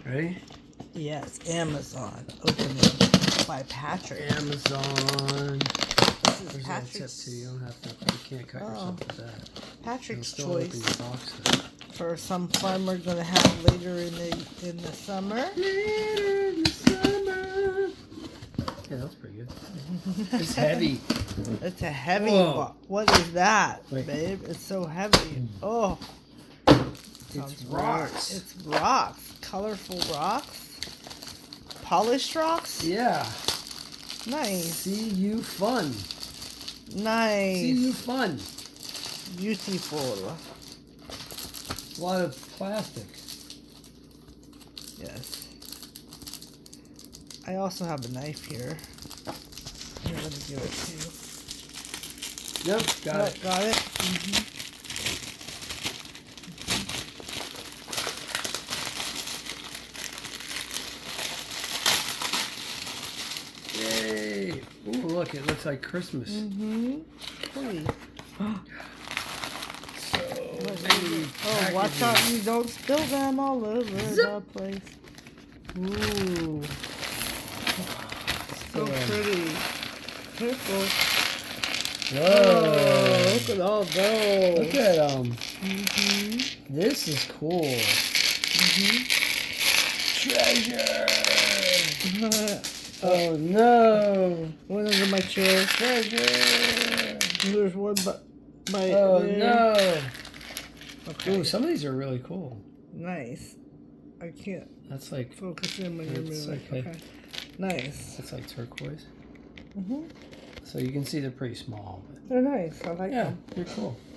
Ready? Yes, Amazon. Opening by Patrick. Amazon. This is There's a little tip Patrick's. too. You don't have to. You can't cut yourself with that. Patrick's It'll still open choice your box though. for some fun we're gonna have later in the summer. Later in the summer. Yeah, that was pretty good. It's heavy. It's a heavy Whoa. box. What is that, Wait. babe? It's so heavy. Oh, It's rocks. It's rocks. Colorful rocks. Polished rocks. Yeah. Nice. See you fun. Nice. See you fun. Beautiful. A lot of plastic. Yes. I also have a knife here. Here, let me give it to you. Yep, got it. Got it? Mm-hmm. Yay! Ooh, look, it looks like Christmas. Mm-hmm. Pretty. So many Oh, watch out packages. you don't spill them all over the place. Ooh. So Yeah. pretty. Careful. Whoa! Oh, look at all those. Look at them. Mm-hmm. This is cool. Mm-hmm. Treasure! Oh no! One under my chair. Treasure! There's one by Oh there. no! Okay. Ooh, some of these are really cool. Nice. I can't That's like focus in when you're It's moving. okay. Okay. Nice. that's like turquoise. Mm-hmm. So you can see they're pretty small. But They're nice. I like yeah, them. they're cool.